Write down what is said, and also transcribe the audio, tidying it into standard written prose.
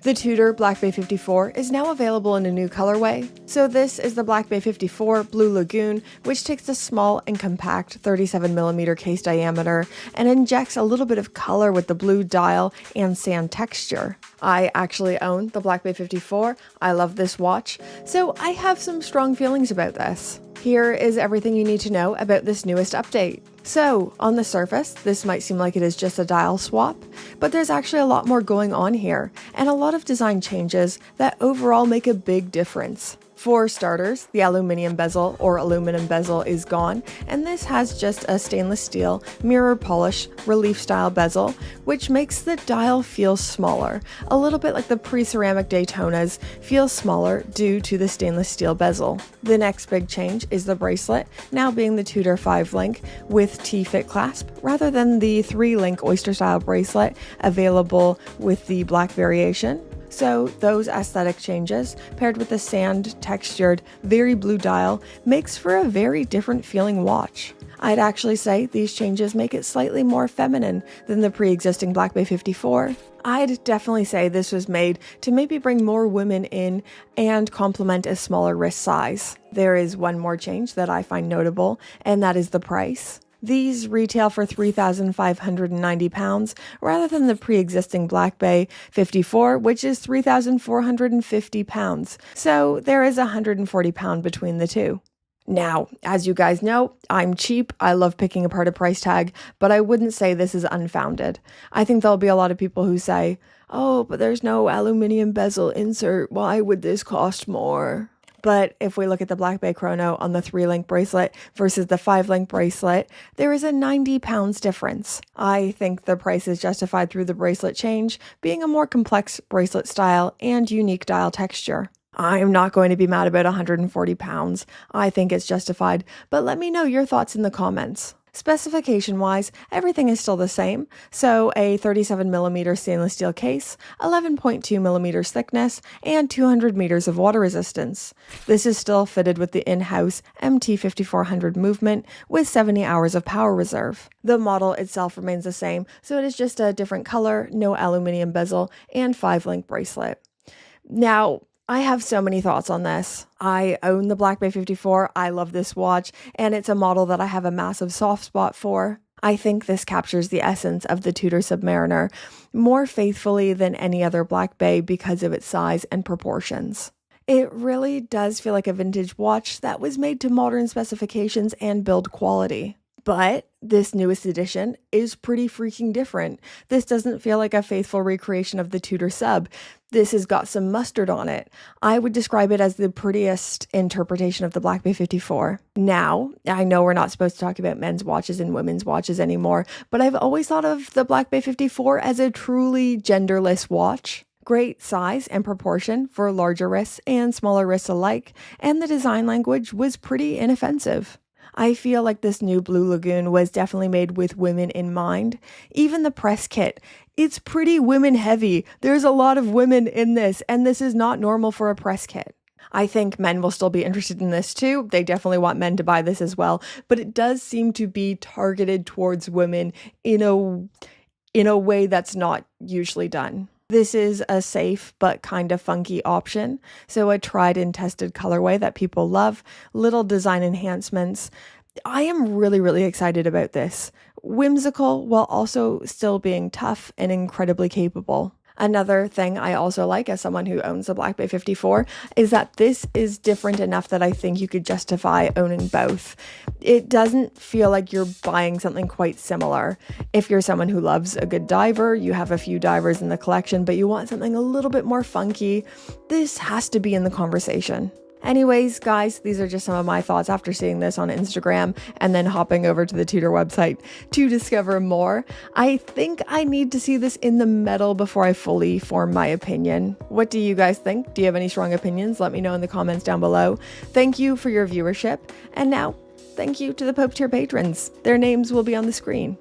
The Tudor Black Bay 54 is now available in a new colorway. So this is the Black Bay 54 Blue Lagoon, which takes a small and compact 37mm case diameter and injects a little bit of color with the blue dial and sand texture. I actually own the Black Bay 54. I love this watch, so I have some strong feelings about this. Here is everything you need to know about this newest update. So, on the surface, this might seem like it is just a dial swap, but there's actually a lot more going on here, and a lot of design changes that overall make a big difference. For starters, the aluminum bezel is gone, and this has just a stainless steel mirror polish relief style bezel, which makes the dial feel smaller, a little bit like the pre-ceramic Daytonas feel smaller due to the stainless steel bezel. The next big change is the bracelet, now being the Tudor 5-link with T-fit clasp rather than the 3-link oyster style bracelet available with the black variation. So those aesthetic changes, paired with the sand textured, very blue dial, makes for a very different feeling watch. I'd actually say these changes make it slightly more feminine than the pre-existing Black Bay 54. I'd definitely say this was made to maybe bring more women in and complement a smaller wrist size. There is one more change that I find notable, and that is the price. These retail for £3,590 rather than the pre-existing Black Bay 54, which is £3,450. So there is £140 between the two. Now, as you guys know, I'm cheap. I love picking apart a price tag, but I wouldn't say this is unfounded. I think there'll be a lot of people who say, "Oh, but there's no aluminum bezel insert. Why would this cost more?" But if we look at the Black Bay Chrono on the 3-link bracelet versus the 5-link bracelet, there is a £90 difference. I think the price is justified through the bracelet change, being a more complex bracelet style and unique dial texture. I'm not going to be mad about £140. I think it's justified, but let me know your thoughts in the comments. Specification-wise, everything is still the same, so a 37mm stainless steel case, 11.2mm thickness, and 200 meters of water resistance. This is still fitted with the in-house MT5400 movement with 70 hours of power reserve. The model itself remains the same, so it is just a different color, no aluminum bezel, and 5-link bracelet. Now, I have so many thoughts on this. I own the Black Bay 54. I love this watch, and it's a model that I have a massive soft spot for. I think this captures the essence of the Tudor Submariner more faithfully than any other Black Bay because of its size and proportions. It really does feel like a vintage watch that was made to modern specifications and build quality. But this newest edition is pretty freaking different. This doesn't feel like a faithful recreation of the Tudor Sub. This has got some mustard on it. I would describe it as the prettiest interpretation of the Black Bay 54. Now, I know we're not supposed to talk about men's watches and women's watches anymore, but I've always thought of the Black Bay 54 as a truly genderless watch. Great size and proportion for larger wrists and smaller wrists alike, and the design language was pretty inoffensive. I feel like this new Blue Lagoon was definitely made with women in mind. Even the press kit, it's pretty women heavy. There's a lot of women in this, and this is not normal for a press kit. I think men will still be interested in this too. They definitely want men to buy this as well, but it does seem to be targeted towards women in a way that's not usually done. This is a safe but kind of funky option, so a tried and tested colorway that people love, little design enhancements. I am really, really excited about this. Whimsical while also still being tough and incredibly capable. Another thing I also like as someone who owns the Black Bay 54 is that this is different enough that I think you could justify owning both. It doesn't feel like you're buying something quite similar. If you're someone who loves a good diver, you have a few divers in the collection, but you want something a little bit more funky, this has to be in the conversation. Anyways, guys, these are just some of my thoughts after seeing this on Instagram and then hopping over to the Tudor website to discover more. I think I need to see this in the metal before I fully form my opinion. What do you guys think? Do you have any strong opinions? Let me know in the comments down below. Thank you for your viewership. And now, thank you to the Pope Tier patrons. Their names will be on the screen.